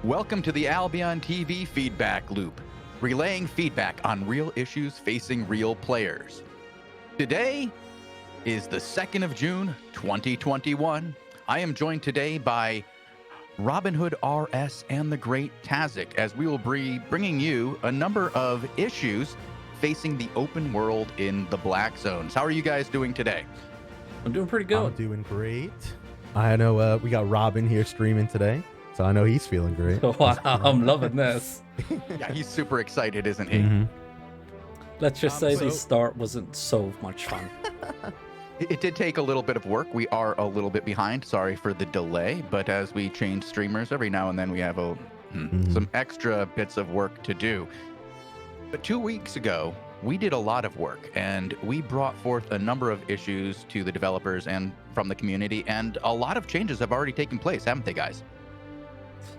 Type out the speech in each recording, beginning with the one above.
Welcome to the AlbionTV feedback loop, relaying feedback on real issues facing real players. Today is the 2nd of June, 2021. I am joined today by Robin Hood RS and the Great Tazik, as we will be bringing you a number of issues facing the open world in the Black Zones. How are you guys doing today? I'm doing pretty good. I'm doing great. I know we got Robin here streaming today, so I know he's feeling great. Wow, I'm loving this. Yeah, he's super excited, isn't he? Mhm. Let's just say the start wasn't so much fun. It did take a little bit of work. We are a little bit behind. Sorry for the delay, but as we change streamers, every now and then we have some extra bits of work to do. But 2 weeks ago, we did a lot of work, and we brought forth a number of issues to the developers and from the community, and a lot of changes have already taken place, haven't they, guys?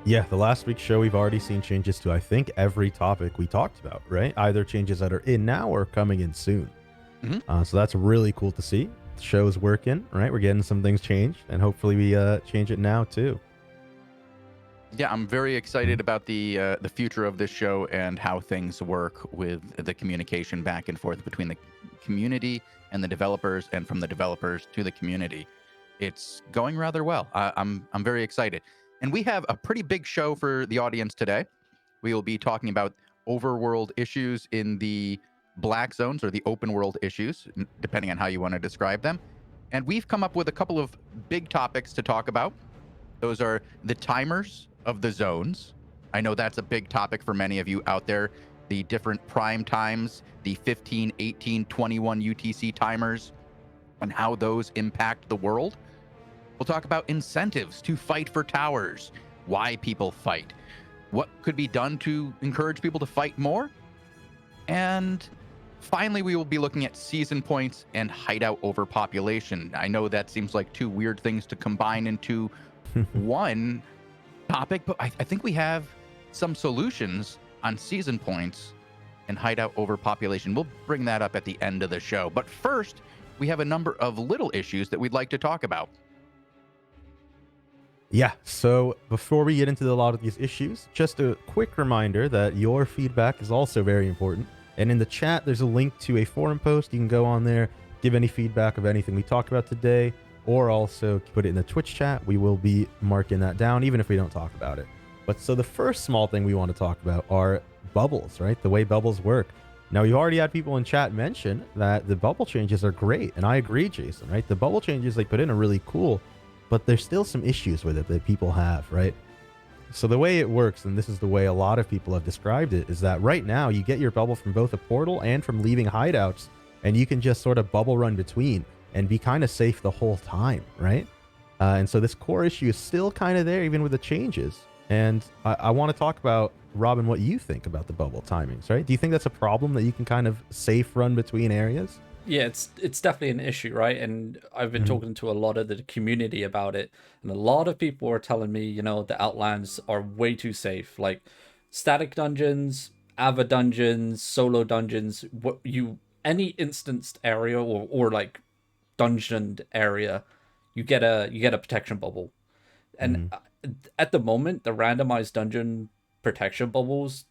Yeah, the last week's show, we've already seen changes to, I think, every topic we talked about, right? Either changes that are in now or coming in soon. So that's really cool to see. The show's working, right? We're getting some things changed, and hopefully we change it now, too. Yeah, I'm very excited about the future of this show and how things work with the communication back and forth between the community and the developers, and from the developers to the community. It's going rather well. I'm very excited, and we have a pretty big show for the audience today. We will be talking about overworld issues in the Black Zones, or the open world issues, depending on how you want to describe them. And we've come up with a couple of big topics to talk about. Those are the timers of the zones. I know that's a big topic for many of you out there. The different prime times, the 15, 18, 21 UTC timers, and how those impact the world. We'll talk about incentives to fight for towers, why people fight, what could be done to encourage people to fight more. And finally, we will be looking at season points and hideout overpopulation. I know that seems like two weird things to combine into one topic, but I think we have some solutions on season points and hideout overpopulation. We'll bring that up at the end of the show. But first, we have a number of little issues that we'd like to talk about. Yeah, so before we get into a lot of these issues, just a quick reminder that your feedback is also very important. And in the chat, there's a link to a forum post. You can go on there, give any feedback of anything we talked about today, or also put it in the Twitch chat. We will be marking that down, even if we don't talk about it. But so the first small thing we want to talk about are bubbles, right? The way bubbles work. Now, you already had people in chat mention that the bubble changes are great. And I agree, Jason, right? The bubble changes they put in are really cool, but there's still some issues with it that people have, right? So the way it works, and this is the way a lot of people have described it, is that right now you get your bubble from both a portal and from leaving hideouts, and you can just sort of bubble run between and be kind of safe the whole time, right? And so this core issue is still kind of there, even with the changes. And I want to talk about, Robin, what you think about the bubble timings, right? Do you think that's a problem that you can kind of safe run between areas? Yeah, it's definitely an issue, right? And I've been talking to a lot of the community about it, and a lot of people are telling me, the Outlands are way too safe. Like static dungeons, Ava dungeons, solo dungeons, any instanced area or like dungeoned area, you get a protection bubble. And at the moment, the randomized dungeon protection bubbles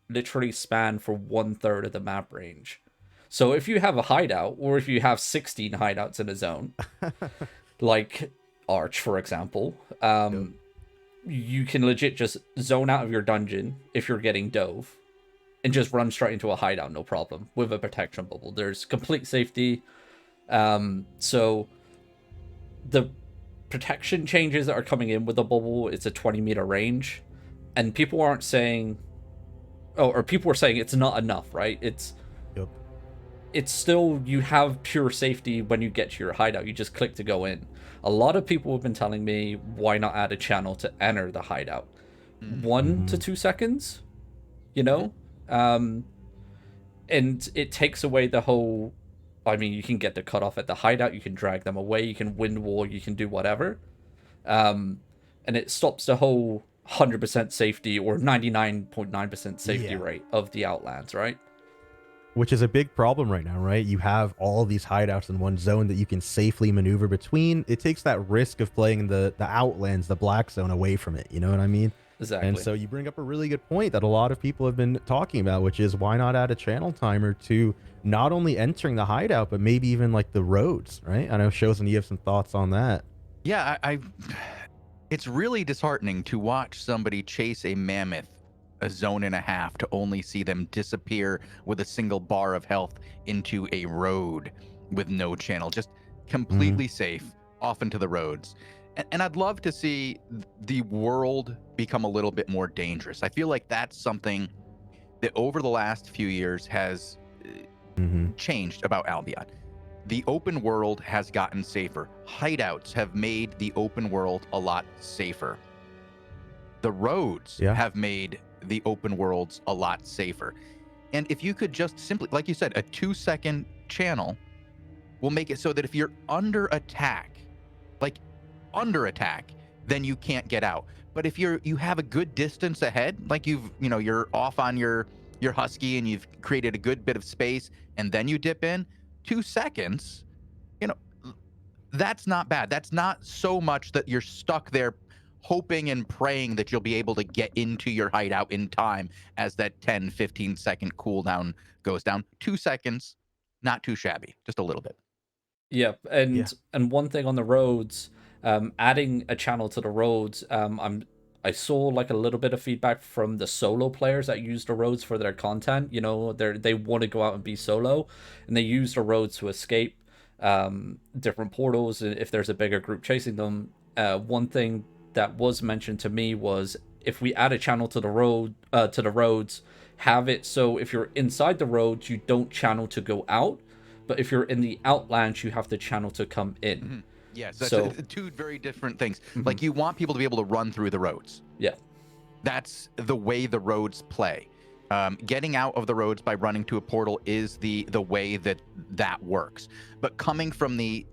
literally span for 1/3 of the map range. So if you have a hideout, or if you have 16 hideouts in a zone, like Arch, for example, you can legit just zone out of your dungeon if you're getting dove and just run straight into a hideout, no problem, with a protection bubble. There's complete safety. So the protection changes that are coming in with the bubble, it's a 20-meter range, and people aren't saying, or people are saying it's not enough, right? It's still, you have pure safety when you get to your hideout. You just click to go in. A lot of people have been telling me, why not add a channel to enter the hideout? 1 to 2 seconds, and it takes away the whole, you can get the cutoff at the hideout, you can drag them away, you can wind wall, you can do whatever. And it stops the whole 100% safety or 99.9% safety rate of the Outlands, right? Which is a big problem right now, right? You have all these hideouts in one zone that you can safely maneuver between. It takes that risk of playing the Outlands, the Black Zone, away from it. You know what I mean? Exactly. And so you bring up a really good point that a lot of people have been talking about, which is why not add a channel timer to not only entering the hideout, but maybe even like the roads, right? I know Shows, you have some thoughts on that. Yeah, it's really disheartening to watch somebody chase a mammoth a zone and a half to only see them disappear with a single bar of health into a road with no channel, just completely safe off into the roads. And I'd love to see the world become a little bit more dangerous. I feel like that's something that over the last few years has changed about Albion. The open world has gotten safer. Hideouts have made the open world a lot safer. The roads have made the open worlds a lot safer. And if you could just simply, like you said, a 2-second channel will make it so that if you're under attack, then you can't get out. But if you have a good distance ahead, like you're off on your husky and you've created a good bit of space and then you dip in, 2 seconds, that's not bad. That's not so much that you're stuck there hoping and praying that you'll be able to get into your hideout in time as that 10-15 second cooldown goes down. 2 seconds, not too shabby, just a little bit. Yep. And one thing on the roads, adding a channel to the roads, I saw like a little bit of feedback from the solo players that use the roads for their content. They want to go out and be solo, and they use the roads to escape different portals if there's a bigger group chasing them. One thing that was mentioned to me was, if we add a channel to the roads, have it so if you're inside the roads, you don't channel to go out, but if you're in the Outlands, you have to channel to come in. Yes, that's two very different things. Like, you want people to be able to run through the roads. Yeah. That's the way the roads play. Getting out of the roads by running to a portal is the way that works. But coming from the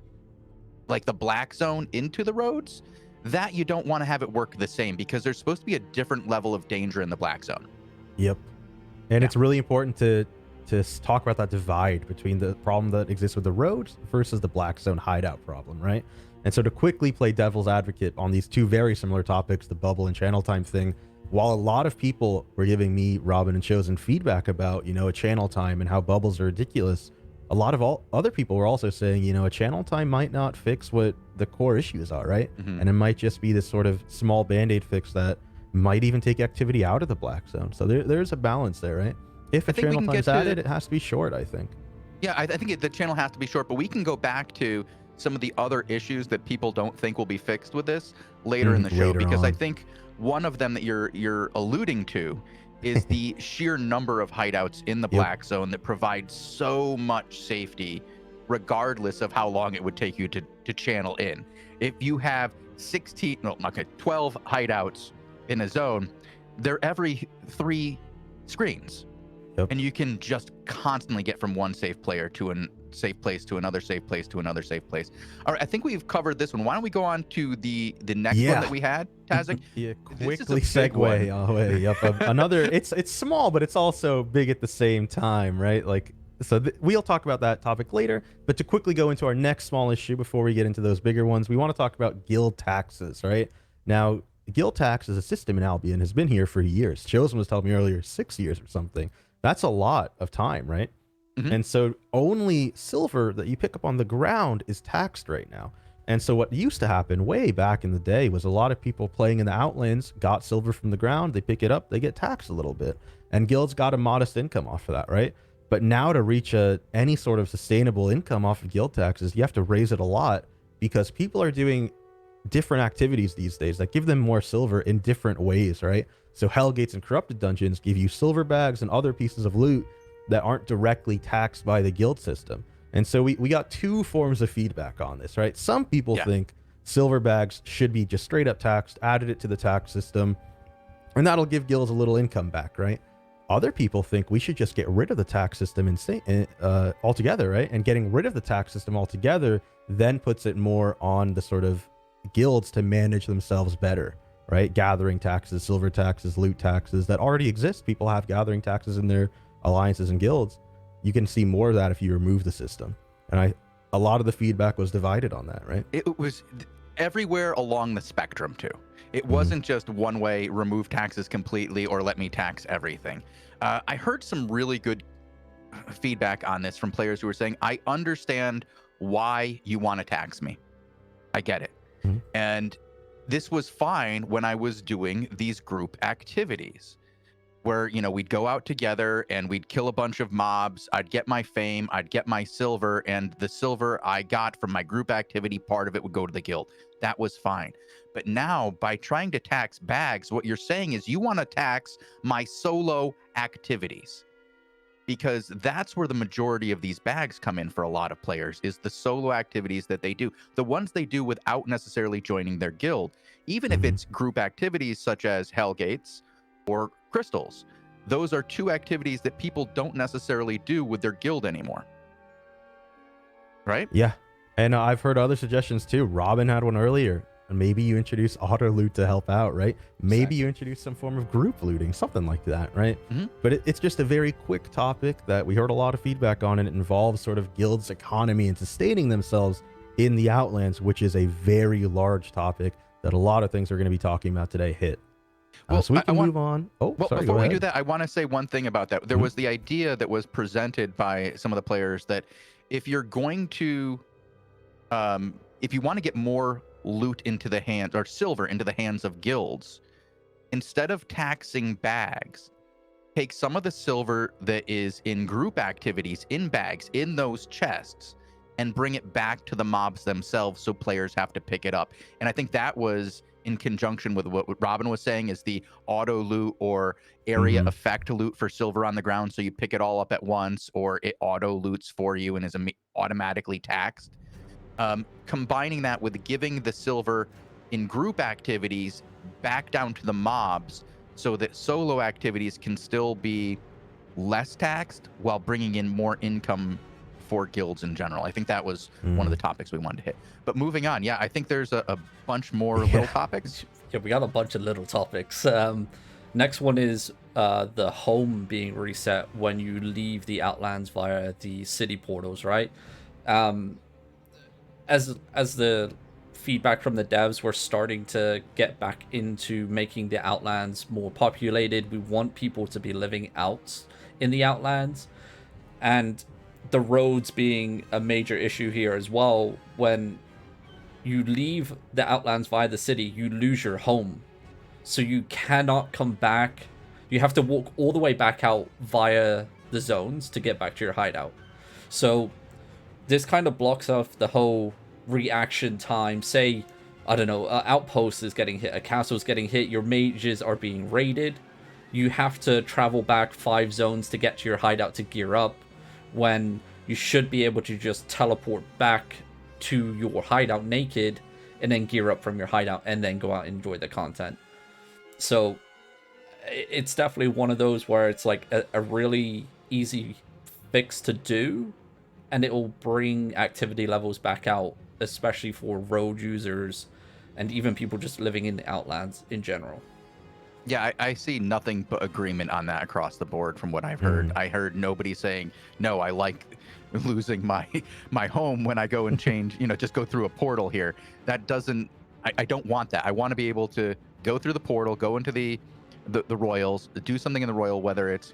black zone into the roads, that you don't want to have it work the same, because there's supposed to be a different level of danger in the black zone. Yep. And it's really important to talk about that divide between the problem that exists with the roads versus the black zone hideout problem, right? And so to quickly play devil's advocate on these two very similar topics, the bubble and channel time thing, while a lot of people were giving me, Robin, and Chosen feedback about, a channel time and how bubbles are ridiculous, a lot of other people were also saying, a channel time might not fix what the core issues are, right? And it might just be this sort of small band-aid fix that might even take activity out of the black zone. So there's a balance there, right? If a channel time's added, it has to be short, I think. Yeah, I think the channel has to be short, but we can go back to some of the other issues that people don't think will be fixed with this later in the show, because I think one of them that you're alluding to is the sheer number of hideouts in the black zone that provide so much safety, regardless of how long it would take you to channel in. If you have 12 hideouts in a zone, they're every 3 screens. And you can just constantly get from one safe player to a safe place to another safe place to another safe place. All right, I think we've covered this one. Why don't we go on to the next one that we had, Tazik? Quickly segue away. Yep. Another, it's small, but it's also big at the same time, right? We'll talk about that topic later. But to quickly go into our next small issue before we get into those bigger ones, we want to talk about guild taxes, right? Now, guild tax is a system in Albion, has been here for years. Chosen was telling me earlier, 6 years or something. That's a lot of time, right? And so only silver that you pick up on the ground is taxed right now. And so what used to happen way back in the day was a lot of people playing in the Outlands got silver from the ground, they pick it up, they get taxed a little bit. And guilds got a modest income off of that, right? But now to reach any sort of sustainable income off of guild taxes, you have to raise it a lot, because people are doing different activities these days that give them more silver in different ways, right? So Hellgates and Corrupted Dungeons give you silver bags and other pieces of loot that aren't directly taxed by the guild system. And so we got 2 forms of feedback on this, right? Some people think silver bags should be just straight up taxed, added it to the tax system, and that'll give guilds a little income back, right? Other people think we should just get rid of the tax system altogether, right? And getting rid of the tax system altogether then puts it more on the sort of guilds to manage themselves better, right? Gathering taxes, silver taxes, loot taxes that already exist. People have gathering taxes in their alliances and guilds. You can see more of that if you remove the system. And a lot of the feedback was divided on that, right? everywhere along the spectrum too. It wasn't just one way, remove taxes completely or let me tax everything. I heard some really good feedback on this from players who were saying, I understand why you want to tax me. I get it. Mhm. And this was fine when I was doing these group activities where, we'd go out together and we'd kill a bunch of mobs. I'd get my fame, I'd get my silver, and the silver I got from my group activity, part of it would go to the guild. That was fine. But now, by trying to tax bags, what you're saying is you want to tax my solo activities, because that's where the majority of these bags come in for a lot of players, is the solo activities that they do, the ones they do without necessarily joining their guild, even if it's group activities such as Hellgates or Crystals. Those are two activities that people don't necessarily do with their guild anymore, right? Yeah. And I've heard other suggestions too. Robin had one earlier. Maybe you introduce auto loot to help out, right? Maybe you introduce some form of group looting, something like that, right? But it's just a very quick topic that we heard a lot of feedback on, and it involves sort of guilds' economy and sustaining themselves in the Outlands, which is a very large topic that a lot of things we're going to be talking about today hit. So we can move on. Oh, well, sorry, before go we ahead. do that, I want to say one thing about that. There was the idea that was presented by some of the players that if you're going to, if you want to get more loot into the hands, or silver into the hands of guilds, instead of taxing bags, take some of the silver that is in group activities in bags in those chests and bring it back to the mobs themselves, so players have to pick it up. And I think that was in conjunction with what Robin was saying, is the auto loot or area effect loot for silver on the ground, so you pick it all up at once, or it auto loots for you and is automatically taxed. Combining that with giving the silver in group activities back down to the mobs, so that solo activities can still be less taxed while bringing in more income for guilds in general. I think that was one of the topics we wanted to hit. But moving on, yeah, I think there's a bunch more little topics. Yeah, we got a bunch of little topics. Next one is the home being reset when you leave the Outlands via the city portals, right? As the feedback from the devs, we're starting to get back into making the Outlands more populated. We want people to be living out in the Outlands, and the roads being a major issue here as well. When you leave the Outlands via the city, you lose your home, so you cannot come back. You have to walk all the way back out via the zones to get back to your hideout. So this kind of blocks off the whole reaction time. Say, I don't know, an outpost is getting hit, a castle is getting hit, your mages are being raided. You have to travel back 5 zones to get to your hideout to gear up, when you should be able to just teleport back to your hideout naked and then gear up from your hideout and then go out and enjoy the content. So it's definitely one of those where it's like a really easy fix to do, and it will bring activity levels back out, especially for road users and even people just living in the Outlands in general. Yeah, I see nothing but agreement on that across the board from what I've heard. I heard nobody saying, no, I like losing my home when I go and change, just go through a portal here. That doesn't, I don't want that. I want to be able to go through the portal, go into the royals, do something in the royal, whether it's,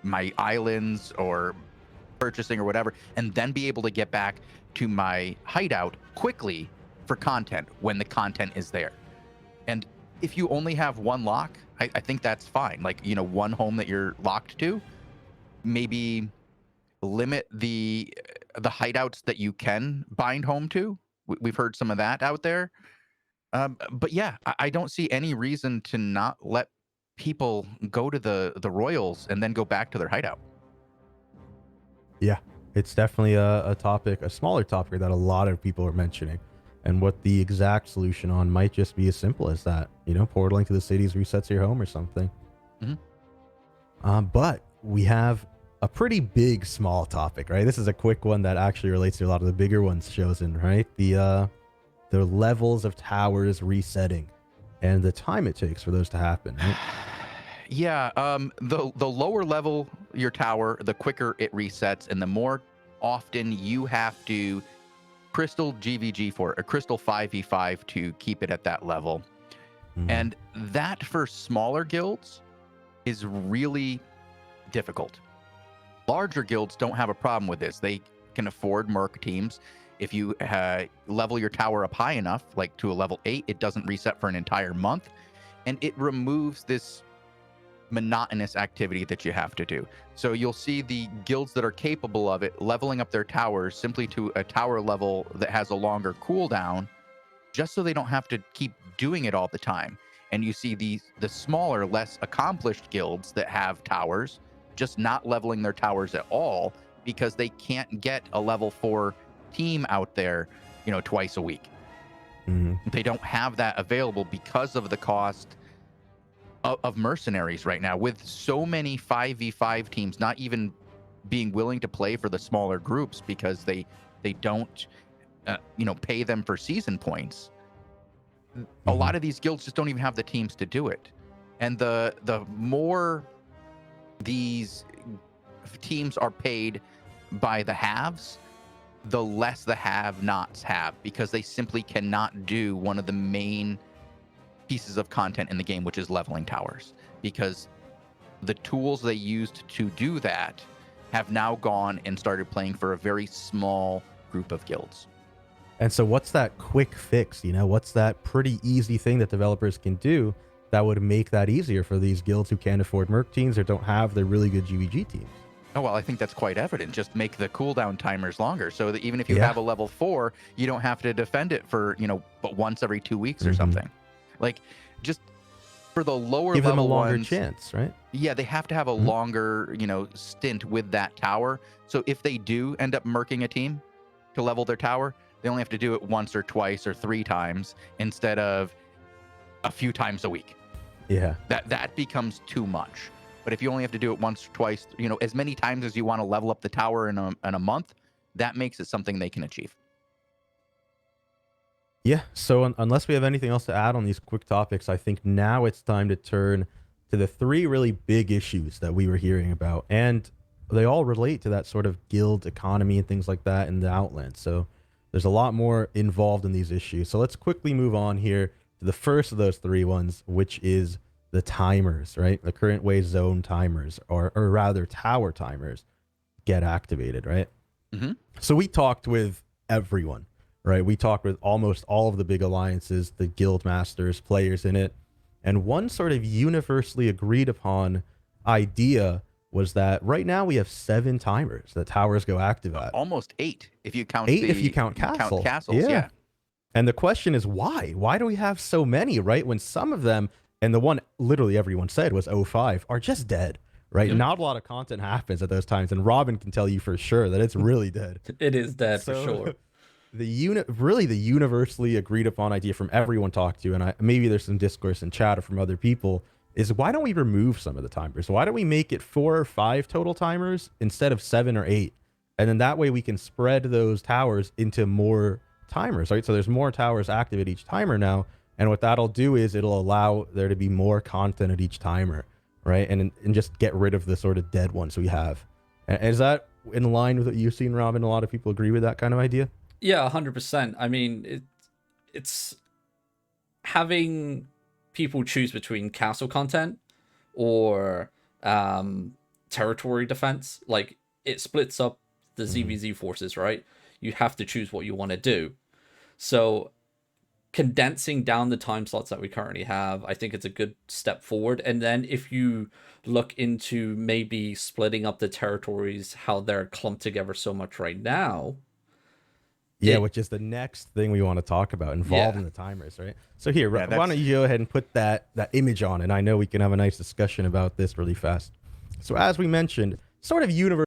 my islands or purchasing or whatever, and then be able to get back to my hideout quickly for content when the content is there. And if you only have one lock, I think that's fine. Like, one home that you're locked to, maybe limit the hideouts that you can bind home to. We've heard some of that out there. But yeah, I don't see any reason to not let people go to the royals and then go back to their hideout. Yeah, it's definitely a topic, a smaller topic that a lot of people are mentioning. And what the exact solution on might just be as simple as that, portaling to the cities resets your home or something. But we have a pretty big small topic, right? This is a quick one that actually relates to a lot of the bigger ones chosen, right? The levels of towers resetting and the time it takes for those to happen, right? Yeah, the lower level your tower, the quicker it resets, and the more often you have to Crystal GVG for a Crystal 5v5 to keep it at that level. And that for smaller guilds is really difficult. Larger guilds don't have a problem with this. They can afford merc teams. If you level your tower up high enough, like to a level 8, it doesn't reset for an entire month. And it removes this monotonous activity that you have to do. So you'll see the guilds that are capable of it leveling up their towers simply to a tower level that has a longer cooldown, just so they don't have to keep doing it all the time. And you see the smaller, less accomplished guilds that have towers just not leveling their towers at all because they can't get a level 4 team out there, twice a week. They don't have that available because of the cost of mercenaries right now, with so many 5v5 teams not even being willing to play for the smaller groups because they don't pay them for season points. A lot of these guilds just don't even have the teams to do it. And the more these teams are paid by the haves, the less the have-nots have, because they simply cannot do one of the main pieces of content in the game, which is leveling towers, because the tools they used to do that have now gone and started playing for a very small group of guilds. And so what's that quick fix? What's that pretty easy thing that developers can do that would make that easier for these guilds who can't afford merc teams or don't have the really good GVG teams? Oh, well, I think that's quite evident. Just make the cooldown timers longer so that even if you have a level 4, you don't have to defend it for, but once every 2 weeks or something. Like, just for the lower give them a level longer ones, chance, right? Yeah, they have to have a longer, stint with that tower. So if they do end up murking a team to level their tower, they only have to do it once or twice or 3 times instead of a few times a week. Yeah. That becomes too much. But if you only have to do it once or twice, as many times as you want to level up the tower in a month, that makes it something they can achieve. Yeah, so unless we have anything else to add on these quick topics, I think now it's time to turn to the 3 really big issues that we were hearing about. And they all relate to that sort of guild economy and things like that in the Outlands. So there's a lot more involved in these issues. So let's quickly move on here to the first of those 3 ones, which is the timers, right? The current way zone timers, or rather tower timers, get activated, right? So we talked with everyone. Right, we talked with almost all of the big alliances, the guild masters, players in it, and one sort of universally agreed upon idea was that right now we have 7 timers that towers go active at. Almost 8 if you count 8 if you count castle. Castles. Yeah. And the question is why? Why do we have so many? Right, when some of them, and the one literally everyone said was 05, are just dead. Right, not a lot of content happens at those times, and Robin can tell you for sure that it's really dead. It is dead for sure. The universally agreed upon idea from everyone talked to, and maybe there's some discourse in chat or from other people, is why don't we remove some of the timers? Why don't we make it 4 or 5 total timers instead of 7 or 8? And then that way we can spread those towers into more timers, right? So there's more towers active at each timer now. And what that'll do is it'll allow there to be more content at each timer, right? And just get rid of the sort of dead ones we have. And is that in line with what you've seen, Robin? A lot of people agree with that kind of idea? Yeah, 100%. I mean, it's having people choose between castle content or territory defense. Like, it splits up the ZVZ forces, right? You have to choose what you want to do. So condensing down the time slots that we currently have, I think it's a good step forward. And then if you look into maybe splitting up the territories, how they're clumped together so much right now, yeah, which is the next thing we want to talk about, involving the timers, right? So here, why don't you go ahead and put that image on, and I know we can have a nice discussion about this really fast. So as we mentioned, sort of universe.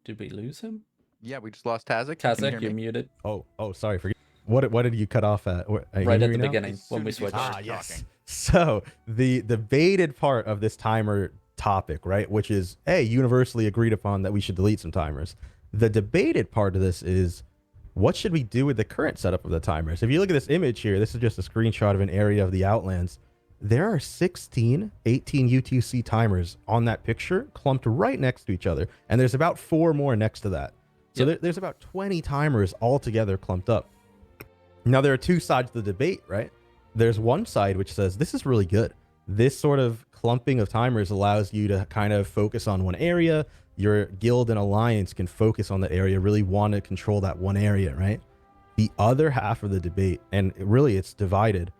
Did we lose him? Yeah, we just lost Tazek. Tazek, you're muted. Oh, sorry. Forget. What did you cut off at? Right at the beginning when we switched. Yes. So the debated part of this timer topic, right, which is universally agreed upon that we should delete some timers. The debated part of this is what should we do with the current setup of the timers? If you look at this image here, this is just a screenshot of an area of the Outlands. there are 16 18 UTC timers on that picture clumped right next to each other, and there's about 4 more next to that. So there's about 20 timers all together clumped up. Now, there are two sides to the debate, right? There's one side which says this is really good. This sort of clumping of timers allows you to kind of focus on one area. Your guild and alliance can focus on that area, really want to control that one area, right? The other half of the debate, and really it's divided,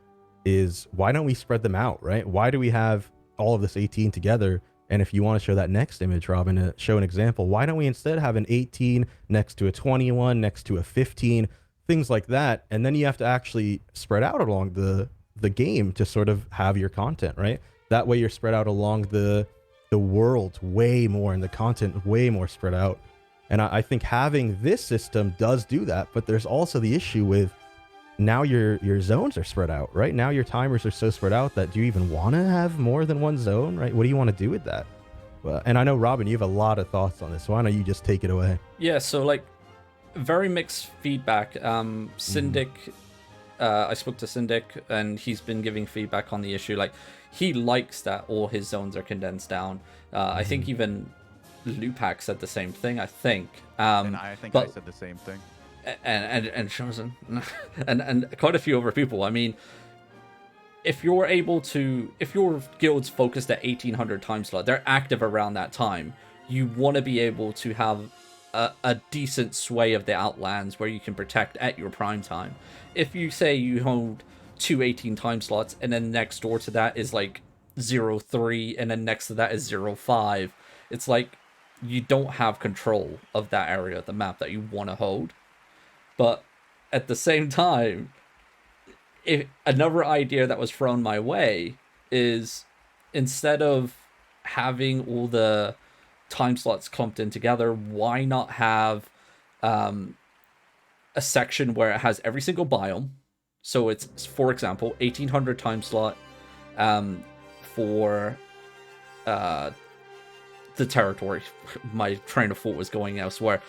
is why don't we spread them out, right? Why do we have all of this 18 together? And if you want to show that next image, Robin, to show an example, why don't we instead have an 18 next to a 21, next to a 15, things like that? And then you have to actually spread out along the game to sort of have your content, right? That way you're spread out along the world way more, and the content way more spread out. And I think having this system does do that, but there's also the issue with now your zones are spread out, right? Now your timers are so spread out that do you even want to have more than one zone, right? What do you want to do with that? And I know, Robin, you have a lot of thoughts on this, so why don't you just take it away? Yeah, so like very mixed feedback. Syndic, I spoke to Syndic, and he's been giving feedback on the issue. Like, he likes that all his zones are condensed down. I think even Lupac said the same thing, I think. And I think I said the same thing. And Chosen, and quite a few other people. I mean, if your guild's focused at 1800 time slot, they're active around that time. You want to be able to have a decent sway of the Outlands where you can protect at your prime time. If you say you hold 218 time slots, and then next door to that is like 03, and then next to that is 05, it's like you don't have control of that area of the map that you want to hold. But at the same time, if another idea that was thrown my way is, instead of having all the time slots clumped in together, why not have a section where it has every single biome? So it's, for example, 1800 time slot for the territory. My train of thought was going elsewhere.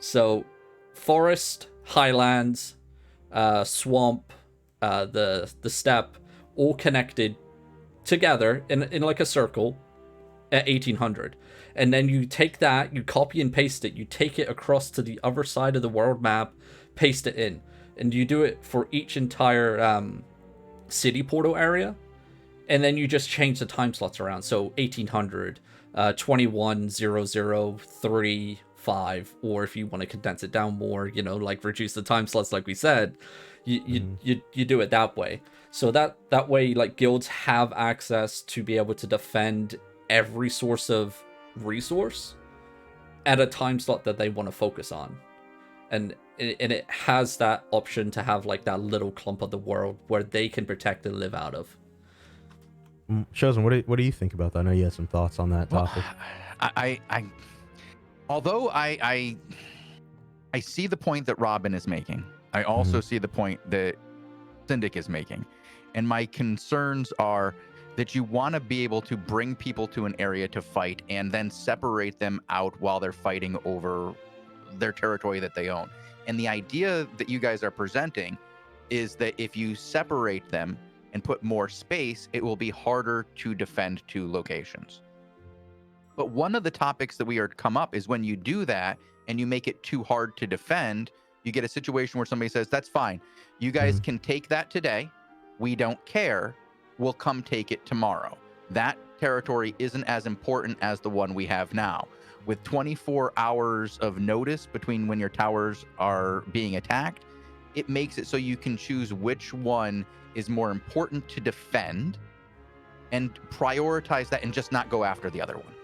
So forest, highlands, swamp, the steppe, all connected together in like a circle at 1800. And then you take that, you copy and paste it, you take it across to the other side of the world map, paste it in, and you do it for each entire city portal area. And then you just change the time slots around. So 1800, 21, 00, 3, 5, or if you want to condense it down more, you know, like reduce the time slots like we said, you do it that way. So that way, like, guilds have access to be able to defend every source of resource at a time slot that they want to focus on. And it has that option to have like that little clump of the world where they can protect and live out of. Chosen, what do you think about that? I know you had some thoughts on that topic. Although I see the point that Robin is making, I also see the point that Syndic is making. And my concerns are that you want to be able to bring people to an area to fight and then separate them out while they're fighting over their territory that they own. And the idea that you guys are presenting is that if you separate them and put more space, it will be harder to defend two locations. But one of the topics that we are come up is when you do that and you make it too hard to defend, you get a situation where somebody says, that's fine. You guys can take that today. We don't care. We'll come take it tomorrow. That territory isn't as important as the one we have now. With 24 hours of notice between when your towers are being attacked, it makes it so you can choose which one is more important to defend and prioritize that and just not go after the other one.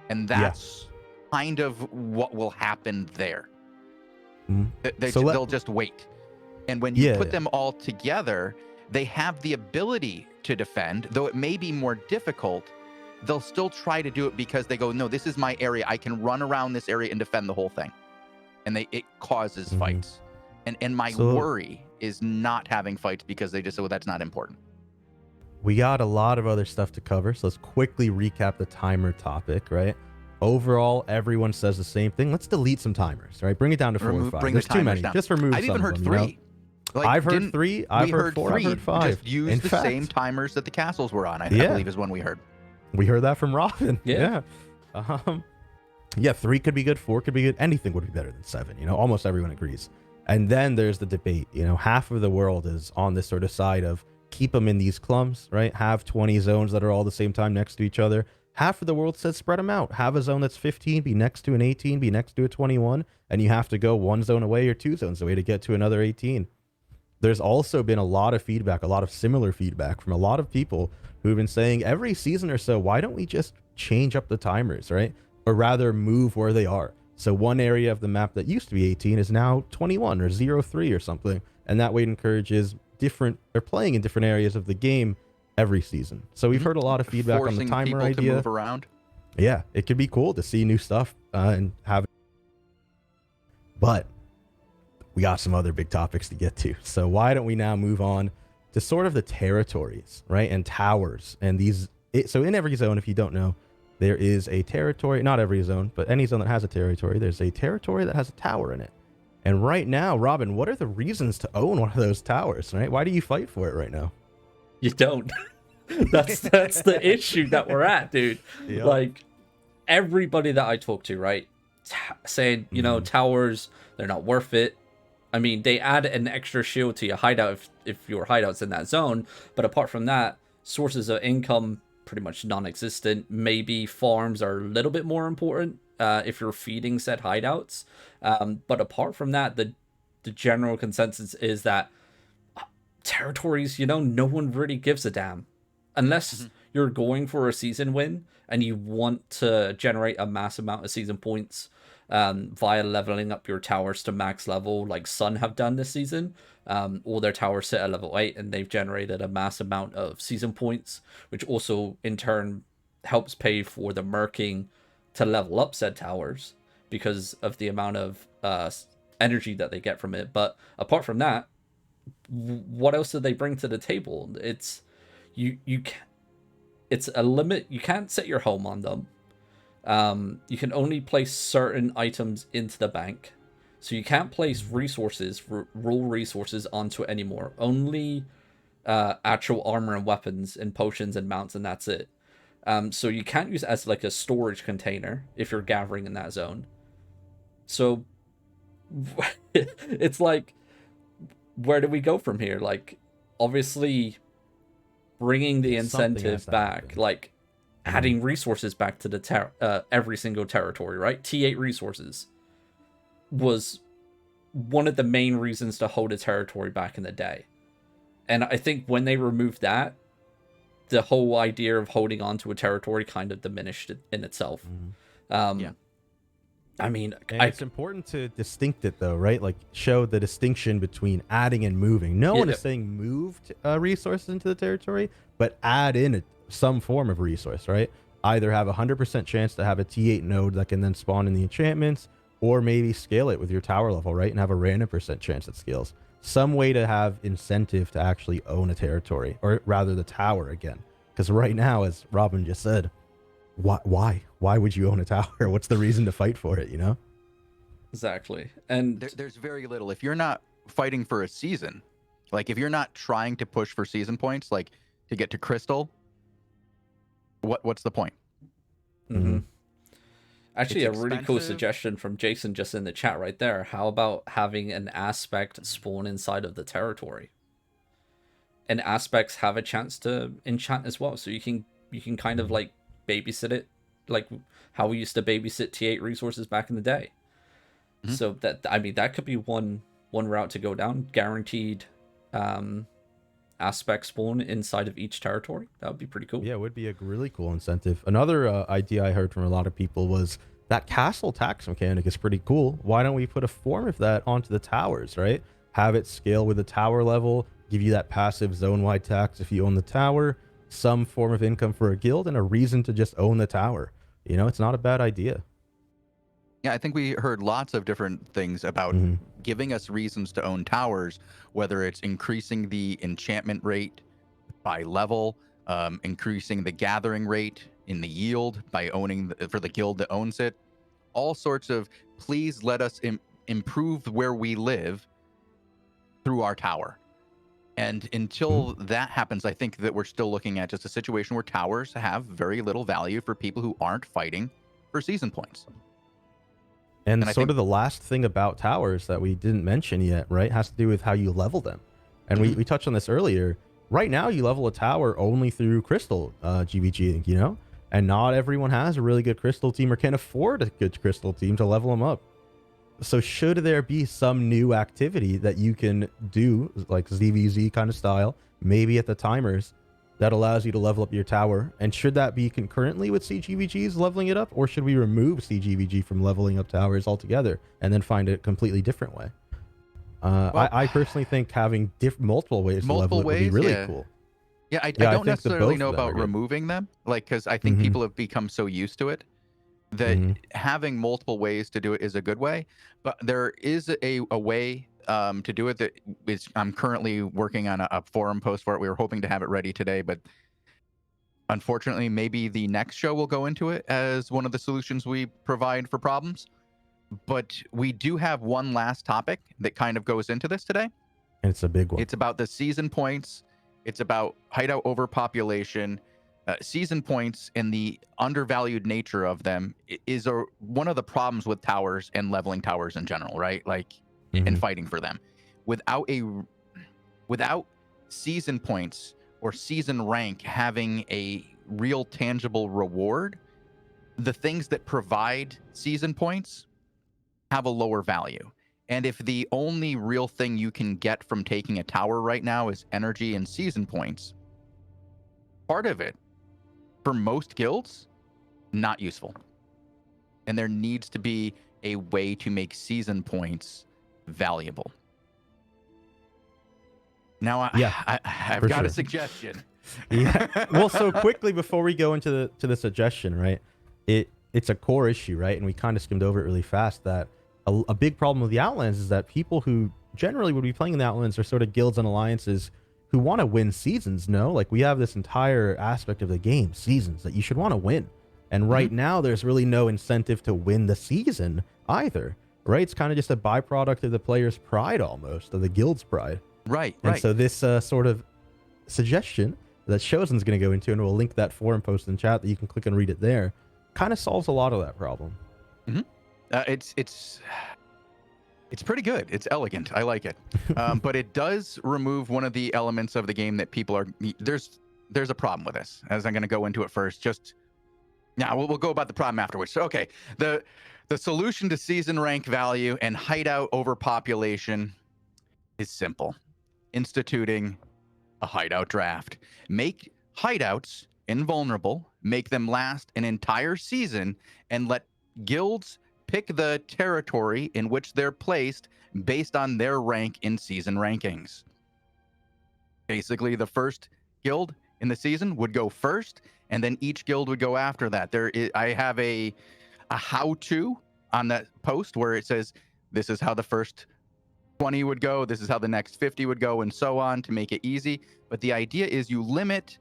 And that's kind of what will happen there. They'll just wait. And when you put them all together, they have the ability to defend, though it may be more difficult. They'll still try to do it because they go, no, this is my area. I can run around this area and defend the whole thing. And it causes fights. And my worry is not having fights because they just say, well, that's not important. We got a lot of other stuff to cover, so let's quickly recap the timer topic, right? Overall, everyone says the same thing. Let's delete some timers, right? Bring it down to 4 or 5. There's too many. Just remove some. I've even heard of them, 3. You know? Like, I've heard 3, I've heard 4, I've heard 5. Just use In the fact, same timers that the castles were on. I Yeah. believe is one we heard. we heard that from Robin. Yeah. Yeah, 3 could be good, 4 could be good. Anything would be better than 7. You know, almost everyone agrees. And then there's the debate. You know, half of the world is on this sort of side of keep them in these clumps, right? Have 20 zones that are all the same time next to each other. Half of the world says spread them out. Have a zone that's 15, be next to an 18, be next to a 21, and you have to go 1 zone away or 2 zones away to get to another 18. There's also been a lot of feedback, a lot of similar feedback from a lot of people who've been saying every season or so, why don't we just change up the timers, right? Or rather move where they are. So one area of the map that used to be 18 is now 21 or 03 or something. And that way it encourages they're playing in different areas of the game every season. So we've heard a lot of feedback on the Forcing timer people idea. to move around. Yeah, it could be cool to see new stuff and have. But we got some other big topics to get to. So why don't we now move on to sort of the territories, right? And towers. And so in every zone, if you don't know, there is a territory, not every zone, but any zone that has a territory, there's a territory that has a tower in it. And right now, Robin, what are the reasons to own one of those towers, right? Why do you fight for it right now? You don't. that's the issue that we're at, dude. Yeah. Like, everybody that I talk to, right, saying, you know, towers, they're not worth it. I mean, they add an extra shield to your hideout if your hideout's in that zone, but apart from that, sources of income pretty much non-existent. Maybe farms are a little bit more important if you're feeding said hideouts, but apart from that, the general consensus is that territories, you know, no one really gives a damn unless you're going for a season win and you want to generate a mass amount of season points via leveling up your towers to max level, like Sun have done this season. All their towers sit at level 8 and they've generated a mass amount of season points, which also in turn helps pay for the merking to level up said towers because of the amount of energy that they get from it. But apart from that, what else do they bring to the table? It's it's a limit. You can't set your home on them. You can only place certain items into the bank. So you can't place resources, raw resources onto it anymore. Only actual armor and weapons and potions and mounts, and that's it. So you can't use it as like a storage container if you're gathering in that zone. So it's like, where do we go from here? Like, obviously, bringing the incentive back, like adding resources back to the every single territory, right? T8 resources was one of the main reasons to hold a territory back in the day. And I think when they removed that, the whole idea of holding on to a territory kind of diminished in itself. Yeah. I mean, it's important to distinct it though, right? Like show the distinction between adding and moving. No one is saying move resources into the territory, but add in some form of resource, right? Either have a 100% chance to have a T8 node that can then spawn in the enchantments, or maybe scale it with your tower level, right? And have a random percent chance that scales. Some way to have incentive to actually own a territory, or rather the tower again. Because right now, as Robin just said, why would you own a tower? What's the reason to fight for it, you know? Exactly. And there's very little. If you're not fighting for a season, like if you're not trying to push for season points, like to get to Crystal, what's the point? Actually, a really cool suggestion from Jason just in the chat right there. How about having an aspect spawn inside of the territory? And aspects have a chance to enchant as well, so you can kind of like babysit it, like how we used to babysit T8 resources back in the day. So that, I mean, that could be one route to go down. Guaranteed aspect spawn inside of each territory. That would be pretty cool. Yeah, it would be a really cool incentive. Another idea I heard from a lot of people was that castle tax mechanic is pretty cool. Why don't we put a form of that onto the towers, right? Have it scale with the tower level, give you that passive zone-wide tax if you own the tower, some form of income for a guild, and a reason to just own the tower. You know, it's not a bad idea. Yeah, I think we heard lots of different things about giving us reasons to own towers, whether it's increasing the enchantment rate by level, increasing the gathering rate in the yield by owning for the guild that owns it, all sorts of please let us improve where we live through our tower. And until that happens, I think that we're still looking at just a situation where towers have very little value for people who aren't fighting for season points. And I sort think, of the last thing about towers that we didn't mention yet, right, has to do with how you level them. And we touched on this earlier. Right now, you level a tower only through crystal GVG, you know? And not everyone has a really good crystal team or can afford a good crystal team to level them up. So should there be some new activity that you can do, like ZVZ kind of style, maybe at the timers, that allows you to level up your tower? And should that be concurrently with CGVGs leveling it up? Or should we remove CGVG from leveling up towers altogether and then find a completely different way? Well, I personally think having multiple ways to level it would be really cool. Yeah, I I don't think necessarily know both of them are about good. removing them, like, because I think people have become so used to it that having multiple ways to do it is a good way. But there is a way to do it that is, I'm currently working on a forum post for it. We were hoping to have it ready today, but unfortunately, maybe the next show will go into it as one of the solutions we provide for problems. But we do have one last topic that kind of goes into this today. And it's a big one. It's about the season points. It's about hideout overpopulation. Season points and the undervalued nature of them is one of the problems with towers and leveling towers in general, right? Like, and fighting for them. Without season points or season rank having a real tangible reward, the things that provide season points have a lower value. And if the only real thing you can get from taking a tower right now is energy and season points, part of it, for most guilds, not useful. And there needs to be a way to make season points valuable. Now, I've got a suggestion. Yeah. Well, so quickly before we go into the suggestion, right? It's a core issue, right? And we kind of skimmed over it really fast that a big problem with the Outlands is that people who generally would be playing in the Outlands are sort of guilds and alliances who want to win seasons, no? Like, we have this entire aspect of the game, seasons, that you should want to win. And right now, there's really no incentive to win the season either, right? It's kind of just a byproduct of the player's pride almost, of the guild's pride. Right. And so this sort of suggestion that Shozen's going to go into, and we'll link that forum post in chat that you can click and read it there, kind of solves a lot of that problem. It's pretty good. It's elegant. I like it. But it does remove one of the elements of the game that people are... There's a problem with this, as I'm going to go into it first. We'll go about the problem afterwards. So, okay. The solution to season rank value and hideout overpopulation is simple. Instituting a hideout draft. Make hideouts invulnerable, make them last an entire season, and let guilds pick the territory in which they're placed based on their rank in season rankings. Basically, the first guild in the season would go first, and then each guild would go after that. I have a how-to on that post where it says, this is how the first 20 would go, this is how the next 50 would go, and so on, to make it easy. But the idea is you limit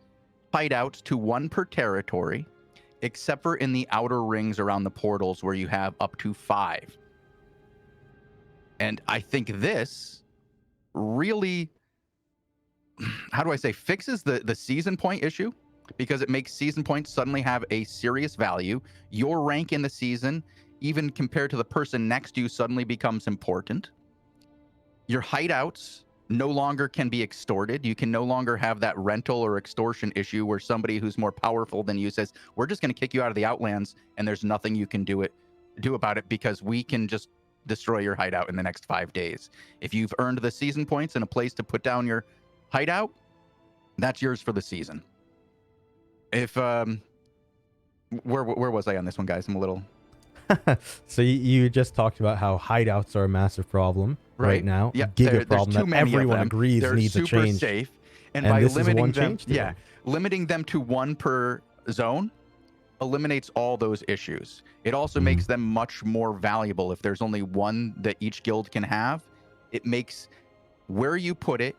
hideouts to one per territory, except for in the outer rings around the portals where you have up to 5. And I think this really, fixes the season point issue, because it makes season points suddenly have a serious value. Your rank in the season, even compared to the person next to you, suddenly becomes important. Your hideouts no longer can be extorted. You can no longer have that rental or extortion issue where somebody who's more powerful than you says, we're just going to kick you out of the Outlands, and there's nothing you can do about it, because we can just destroy your hideout in the next 5 days. If you've earned the season points and a place to put down your hideout, that's yours for the season. If where was I on this one, guys? I'm a little... So you just talked about how hideouts are a massive problem right now. Yeah, Giga problem that everyone agrees needs a change. They're super safe, and by limiting them, limiting them to one per zone eliminates all those issues. It also makes them much more valuable. If there's only one that each guild can have, it makes where you put it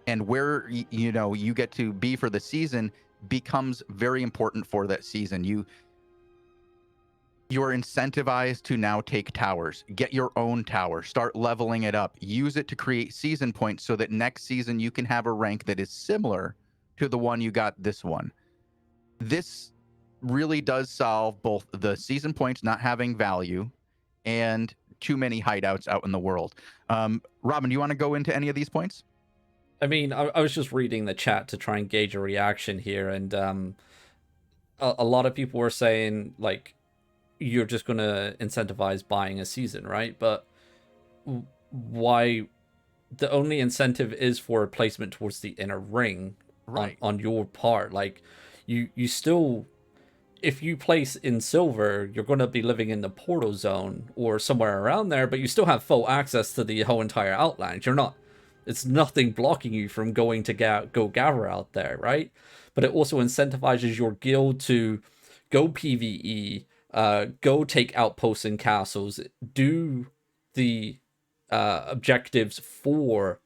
and where you get to be for the season becomes very important for that season. You You're incentivized to now take towers. Get your own tower. Start leveling it up. Use it to create season points so that next season you can have a rank that is similar to the one you got this one. This really does solve both the season points not having value and too many hideouts out in the world. Robin, do you want to go into any of these points? I mean, I was just reading the chat to try and gauge a reaction here, and a lot of people were saying, like, you're just going to incentivize buying a season, right? But why? The only incentive is for a placement towards the inner ring, Right. on your part. Like, you still, if you place in silver, you're going to be living in the portal zone or somewhere around there, but you still have full access to the whole entire Outlands. You're not, it's nothing blocking you from going to go gather out there, right? But it also incentivizes your guild to go PvE, go take outposts and castles, do the objectives for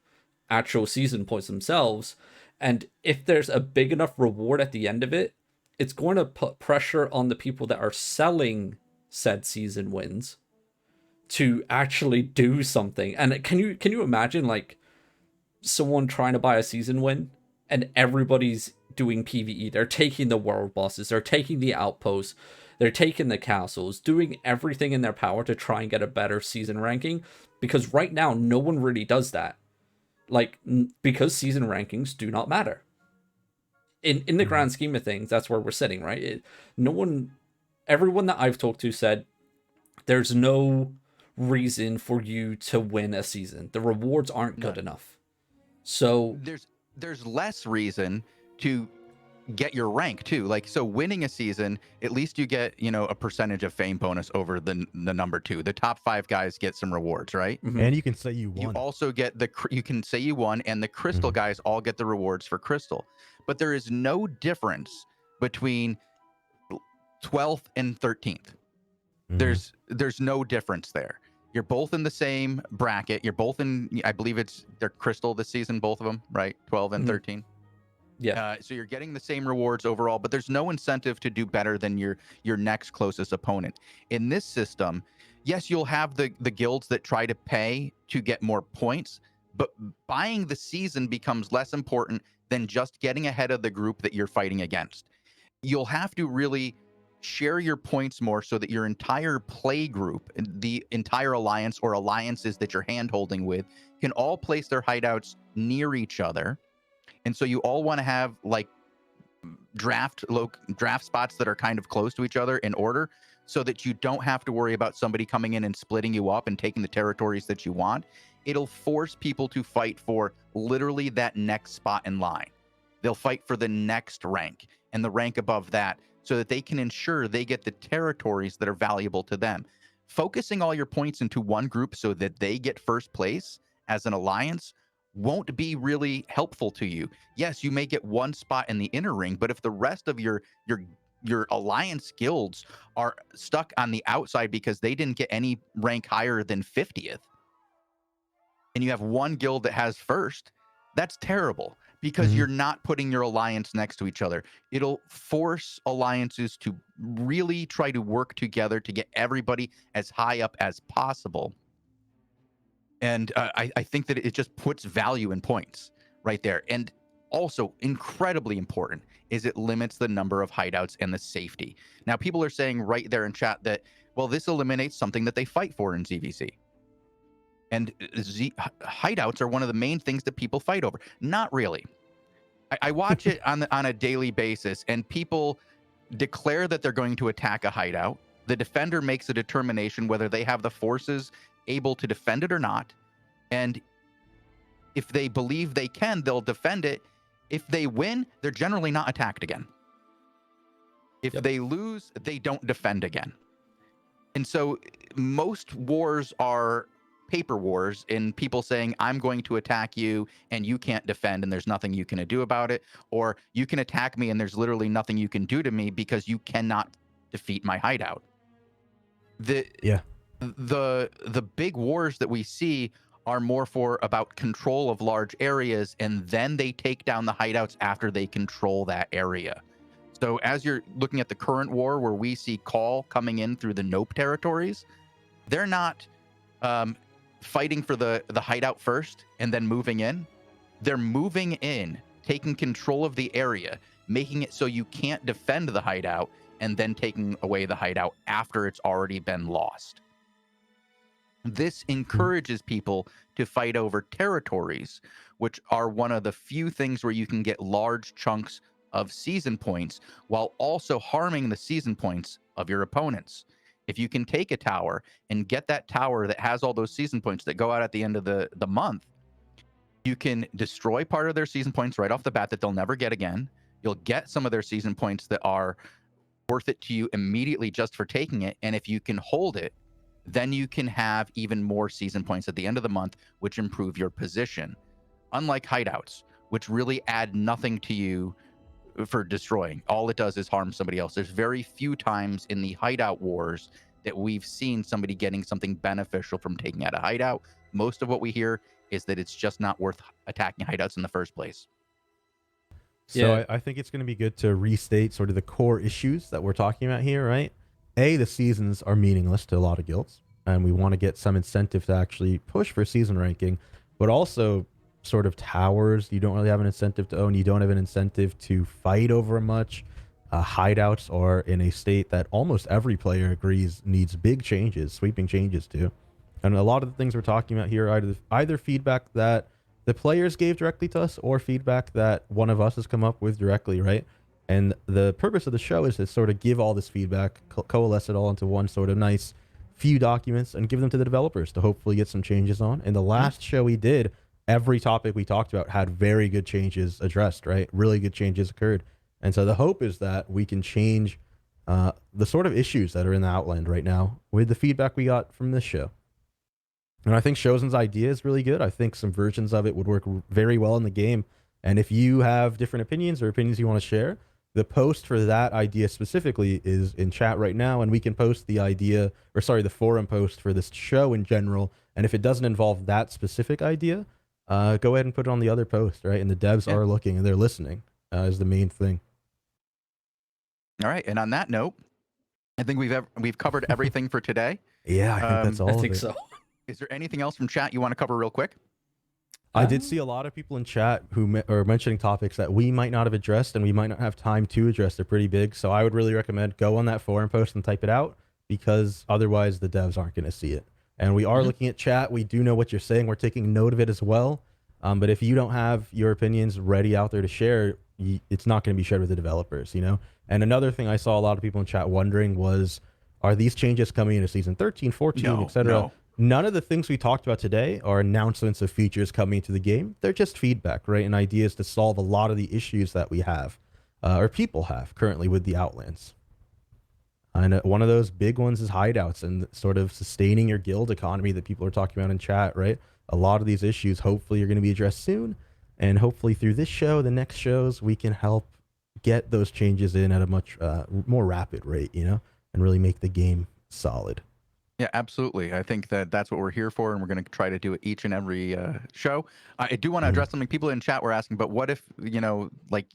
actual season points themselves. And if there's a big enough reward at the end of it, it's going to put pressure on the people that are selling said season wins to actually do something. And can you imagine, like, someone trying to buy a season win and everybody's doing PvE? They're taking the world bosses, they're taking the outposts, they're taking the castles, doing everything in their power to try and get a better season ranking, because right now no one really does that. Like, because season rankings do not matter in the grand scheme of things. That's where we're sitting, right? Everyone that I've talked to said there's no reason for you to win a season. The rewards aren't good enough. So there's less reason to get your rank too. Like, so winning a season, at least you get, a percentage of fame bonus over the number 2. The top 5 guys get some rewards, right? Mm-hmm. And you can say you won. You also get you can say you won, and the crystal guys all get the rewards for crystal. But there is no difference between 12th and 13th. There's no difference there. You're both in the same bracket. You're both in, I believe they're crystal this season, both of them, right? 12 and 13. Yeah. So you're getting the same rewards overall, but there's no incentive to do better than your next closest opponent. In this system, yes, you'll have the guilds that try to pay to get more points, but buying the season becomes less important than just getting ahead of the group that you're fighting against. You'll have to really share your points more so that your entire play group, the entire alliance or alliances that you're hand-holding with, can all place their hideouts near each other. And so you all want to have, like, draft spots that are kind of close to each other in order, so that you don't have to worry about somebody coming in and splitting you up and taking the territories that you want. It'll force people to fight for literally that next spot in line. They'll fight for the next rank and the rank above that, so that they can ensure they get the territories that are valuable to them. Focusing all your points into one group so that they get first place as an alliance won't be really helpful to you. Yes, you may get one spot in the inner ring, but if the rest of your alliance guilds are stuck on the outside because they didn't get any rank higher than 50th, and you have one guild that has first, that's terrible, because you're not putting your alliance next to each other. It'll force alliances to really try to work together to get everybody as high up as possible. And I think that it just puts value in points right there. And also, incredibly important, is it limits the number of hideouts and the safety. Now, people are saying right there in chat that, well, this eliminates something that they fight for in ZVC. And hideouts are one of the main things that people fight over. Not really. I watch it on a daily basis, and people declare that they're going to attack a hideout. The defender makes a determination whether they have the forces able to defend it or not. And if they believe they can, they'll defend it. If they win, they're generally not attacked again. If they lose, they don't defend again. And so most wars are paper wars, in people saying, I'm going to attack you and you can't defend and there's nothing you can do about it, or you can attack me and there's literally nothing you can do to me because you cannot defeat my hideout. The big wars that we see are more about control of large areas, and then they take down the hideouts after they control that area. So as you're looking at the current war where we see Call coming in through the Nope territories, they're not fighting for the hideout first and then moving in. They're moving in, taking control of the area, making it so you can't defend the hideout, and then taking away the hideout after it's already been lost. This encourages people to fight over territories, which are one of the few things where you can get large chunks of season points while also harming the season points of your opponents. If you can take a tower and get that tower that has all those season points that go out at the end of the month, you can destroy part of their season points right off the bat that they'll never get again. You'll get some of their season points that are worth it to you immediately just for taking it. And if you can hold it, then you can have even more season points at the end of the month, which improve your position. Unlike hideouts, which really add nothing to you for destroying. All it does is harm somebody else. There's very few times in the hideout wars that we've seen somebody getting something beneficial from taking out a hideout. Most of what we hear is that it's just not worth attacking hideouts in the first place. So I think it's going to be good to restate sort of the core issues that we're talking about here, right? The seasons are meaningless to a lot of guilds, and we want to get some incentive to actually push for season ranking, but also sort of towers, you don't really have an incentive to own. You don't have an incentive to fight over much. Hideouts are in a state that almost every player agrees needs big changes, sweeping changes to. And a lot of the things we're talking about here are either feedback that the players gave directly to us or feedback that one of us has come up with directly, right? And the purpose of the show is to sort of give all this feedback, coalesce it all into one sort of nice few documents and give them to the developers to hopefully get some changes on. In the last show we did, every topic we talked about had very good changes addressed, right? Really good changes occurred. And so the hope is that we can change the sort of issues that are in the Outland right now with the feedback we got from this show. And I think Shozen's idea is really good. I think some versions of it would work very well in the game. And if you have different opinions or opinions you want to share, the post for that idea specifically is in chat right now, and we can post the idea, or sorry, the forum post for this show in general. And if it doesn't involve that specific idea, go ahead and put it on the other post, right? And the devs are looking and they're listening is the main thing. All right. And on that note, I think we've covered everything for today. Yeah, I think that's all. I think so. Is there anything else from chat you want to cover real quick? I did see a lot of people in chat who are mentioning topics that we might not have addressed and we might not have time to address. They're pretty big. So I would really recommend go on that forum post and type it out, because otherwise the devs aren't going to see it. And we are looking at chat. We do know what you're saying. We're taking note of it as well. But if you don't have your opinions ready out there to share, it's not going to be shared with the developers, you know? And another thing I saw a lot of people in chat wondering was, are these changes coming into season 13, 14, etc.? No. None of the things we talked about today are announcements of features coming to the game. They're just feedback, right? And ideas to solve a lot of the issues that we have, or people have currently with the Outlands. And one of those big ones is hideouts and sort of sustaining your guild economy that people are talking about in chat, right? A lot of these issues hopefully are going to be addressed soon. And hopefully through this show, the next shows, we can help get those changes in at a much more rapid rate, you know, and really make the game solid. Yeah, absolutely. I think that's what we're here for, and we're going to try to do it each and every show. I do want to address something people in chat were asking, but what if, you know, like,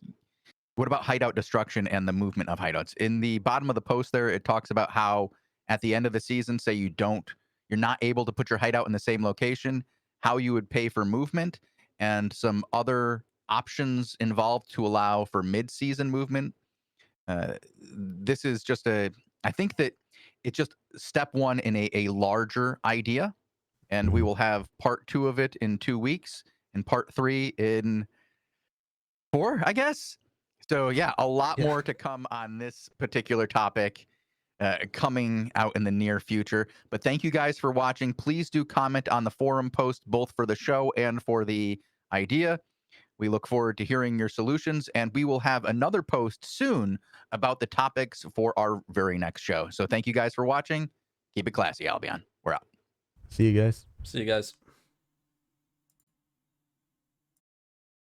what about hideout destruction and the movement of hideouts? In the bottom of the post there, it talks about how at the end of the season, say you're not able to put your hideout in the same location, how you would pay for movement, and some other options involved to allow for mid-season movement. This is just I think that it's just step one in a larger idea, and we will have part 2 of it in 2 weeks and part 3 in 4, I guess. So yeah, a lot more to come on this particular topic coming out in the near future. But thank you guys for watching. Please do comment on the forum post, both for the show and for the idea. We look forward to hearing your solutions, and we will have another post soon about the topics for our very next show. So thank you guys for watching. Keep it classy, Albion. We're out. See you guys. See you guys.